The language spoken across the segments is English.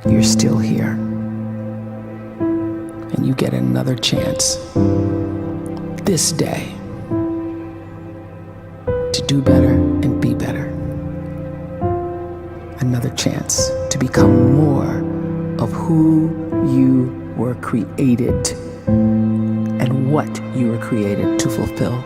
you're still here. And you get another chance this day to do better and be better. Another chance to become more of who you were created and what you were created to fulfill.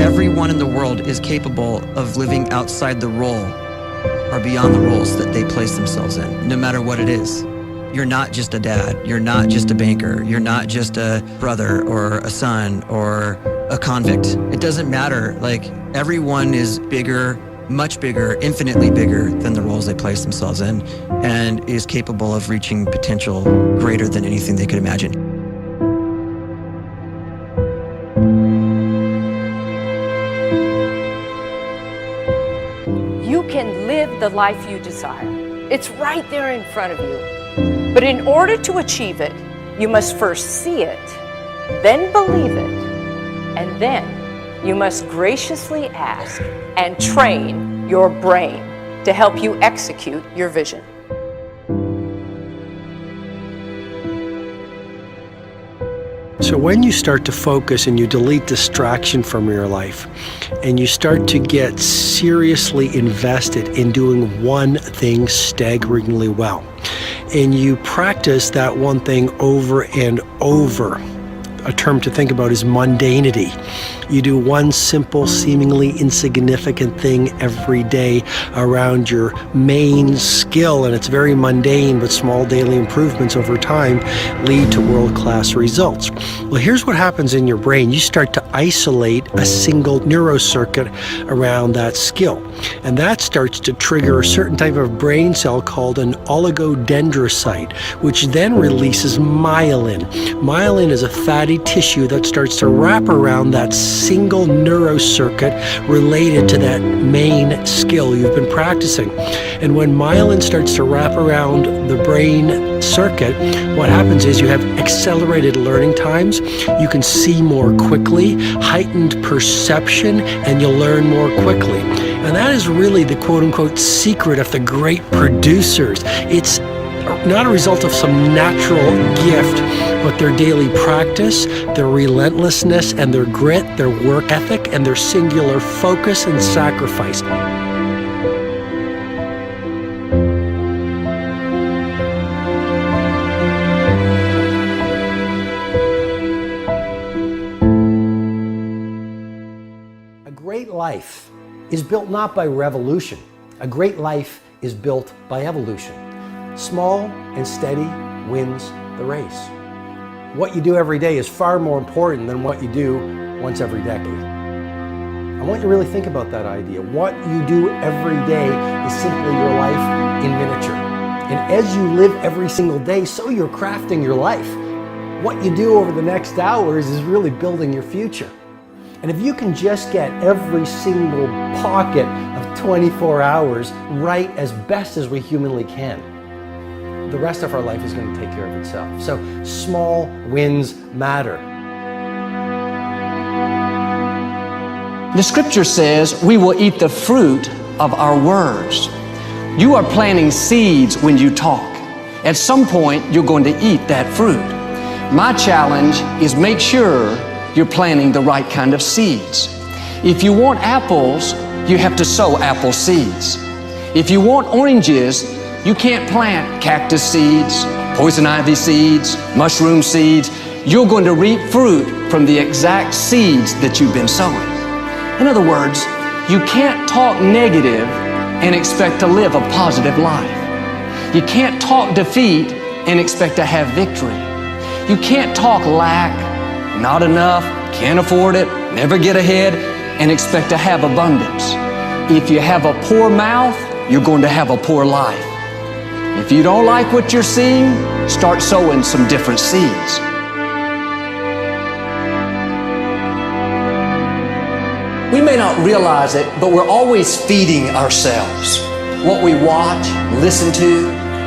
Everyone in the world is capable of living outside the role or beyond the roles that they place themselves in, no matter what it is. You're not just a dad, you're not just a banker, you're not just a brother or a son or a convict. It doesn't matter. Like, everyone is bigger, much bigger, infinitely bigger than the roles they place themselves in, and is capable of reaching potential greater than anything they could imagine. You can live the life you desire. It's right there in front of you. But in order to achieve it, you must first see it, then believe it, and then you must graciously ask and train your brain to help you execute your vision. So when you start to focus and you delete distraction from your life, and you start to get seriously invested in doing one thing staggeringly well, and you practice that one thing over and over, a term to think about is mundanity. You do one simple, seemingly insignificant thing every day around your main skill, and it's very mundane, but small daily improvements over time lead to world-class results. Well, here's what happens in your brain. You start to isolate a single neurocircuit around that skill, and that starts to trigger a certain type of brain cell called an oligodendrocyte, which then releases myelin. Myelin is a fatty tissue that starts to wrap around that single neurocircuit related to that main skill you've been practicing. And when myelin starts to wrap around the brain circuit, what happens is you have accelerated learning times, you can see more quickly, heightened perception, and you'll learn more quickly. And that is really the quote-unquote secret of the great producers. It's not a result of some natural gift, but their daily practice, their relentlessness and their grit, their work ethic, and their singular focus and sacrifice. A great life is built not by revolution. A great life is built by evolution. Small and steady wins the race. What you do every day is far more important than what you do once every decade. I want you to really think about that idea. What you do every day is simply your life in miniature. And as you live every single day, so you're crafting your life. What you do over the next hours is really building your future. And if you can just get every single pocket of 24 hours right as best as we humanly can, the rest of our life is going to take care of itself. So small wins matter. The scripture says we will eat the fruit of our words. You are planting seeds when you talk. At some point, you're going to eat that fruit. My challenge is make sure you're planting the right kind of seeds. If you want apples, you have to sow apple seeds. If you want oranges, you can't plant cactus seeds, poison ivy seeds, mushroom seeds. You're going to reap fruit from the exact seeds that you've been sowing. In other words, you can't talk negative and expect to live a positive life. You can't talk defeat and expect to have victory. You can't talk lack, not enough, can't afford it, never get ahead, and expect to have abundance. If you have a poor mouth, you're going to have a poor life. If you don't like what you're seeing, start sowing some different seeds. We may not realize it, but we're always feeding ourselves. What we watch, listen to,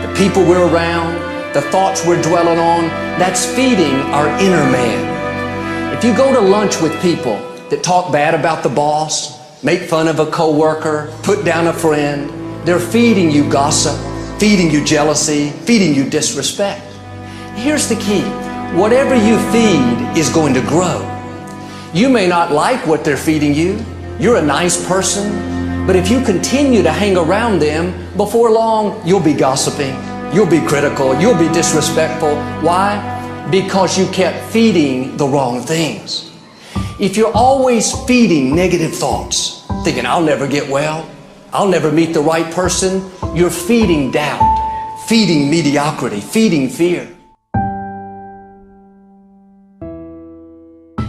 the people we're around, the thoughts we're dwelling on, that's feeding our inner man. If you go to lunch with people that talk bad about the boss, make fun of a coworker, put down a friend. They're feeding you gossip, feeding you jealousy, feeding you disrespect. Here's the key. Whatever you feed is going to grow. You may not like what they're feeding you. You're a nice person, but if you continue to hang around them, before long, you'll be gossiping, you'll be critical, you'll be disrespectful. Why? Because you kept feeding the wrong things. If you're always feeding negative thoughts, thinking, I'll never get well, I'll never meet the right person, you're feeding doubt, feeding mediocrity, feeding fear.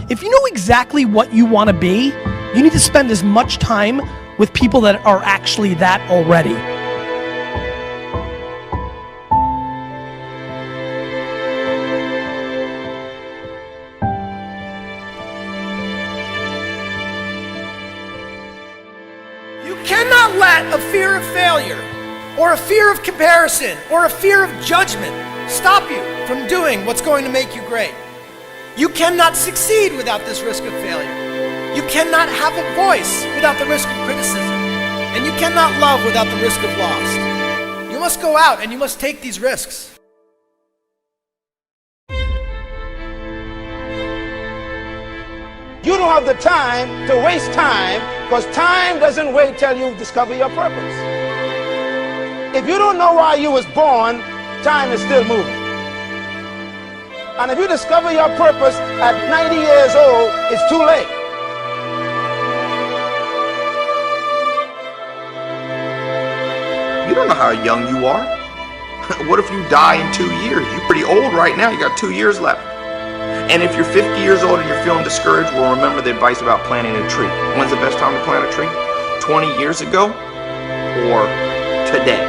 If you know exactly what you want to be, you need to spend as much time with people that are actually that already. You cannot let a fear of failure, or a fear of comparison, or a fear of judgment stop you from doing what's going to make you great. You cannot succeed without this risk of failure. You cannot have a voice without the risk of criticism. And you cannot love without the risk of loss. You must go out and you must take these risks. You don't have the time to waste time, because time doesn't wait till you discover your purpose. If you don't know why you was born, time is still moving. And if you discover your purpose at 90 years old, it's too late. You don't know how young you are. What if you die in 2 years? You're pretty old right now. You got 2 years left. And if you're 50 years old and you're feeling discouraged, well, remember the advice about planting a tree. When's the best time to plant a tree? 20 years ago or today?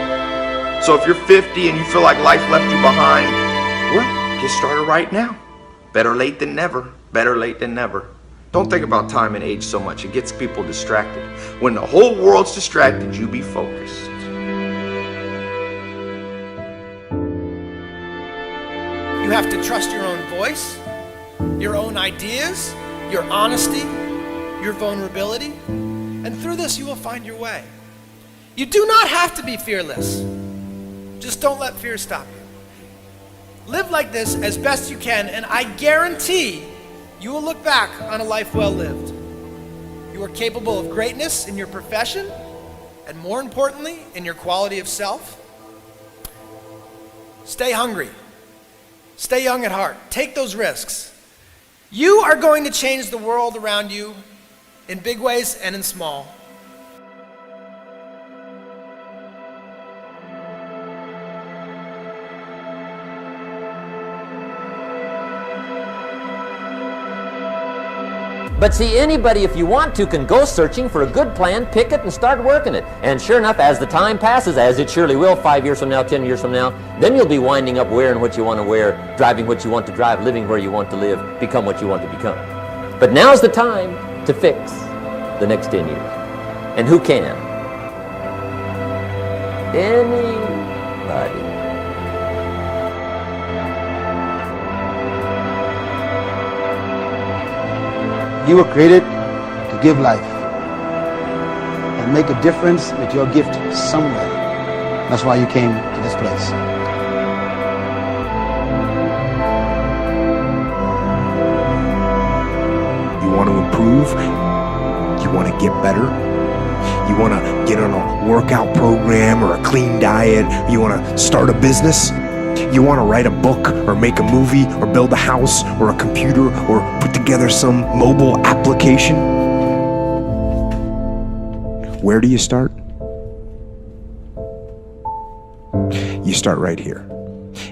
So if you're 50 and you feel like life left you behind, well, get started right now. Better late than never. Better late than never. Don't think about time and age so much. It gets people distracted. When the whole world's distracted, you be focused. You have to trust your own voice, your own ideas, your honesty, your vulnerability, and through this you will find your way. You do not have to be fearless. Just don't let fear stop you. Live like this as best you can, and I guarantee you will look back on a life well lived. You are capable of greatness in your profession, and more importantly, in your quality of self. Stay hungry. Stay young at heart. Take those risks. You are going to change the world around you in big ways and in small. But see, anybody, if you want to, can go searching for a good plan, pick it, and start working it. And sure enough, as the time passes, as it surely will 5 years from now, 10 years from now, then you'll be winding up wearing what you want to wear, driving what you want to drive, living where you want to live, become what you want to become. But now's the time to fix the next 10 years. And who can? Anybody. You were created to give life and make a difference with your gift somewhere. That's why you came to this place. You want to improve? You want to get better? You want to get on a workout program or a clean diet? You want to start a business? You want to write a book or make a movie or build a house or a computer or put together some mobile application? Where do you start? You start right here.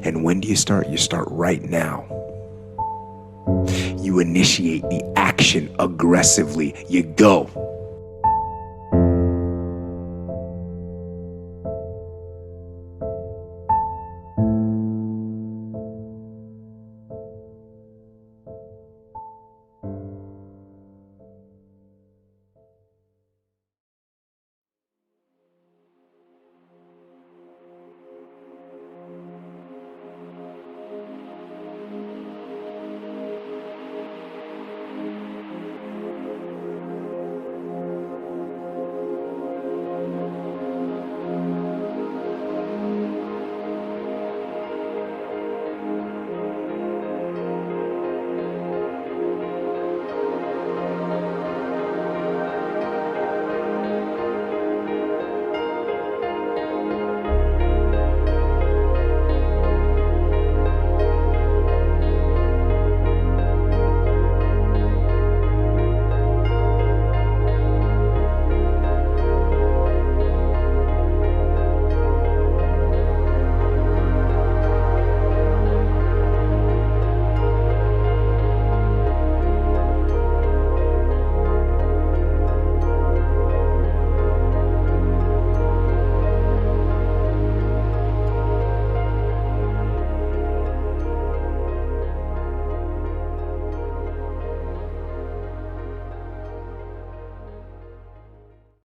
And when do you start? You start right now. You initiate the action aggressively. You go.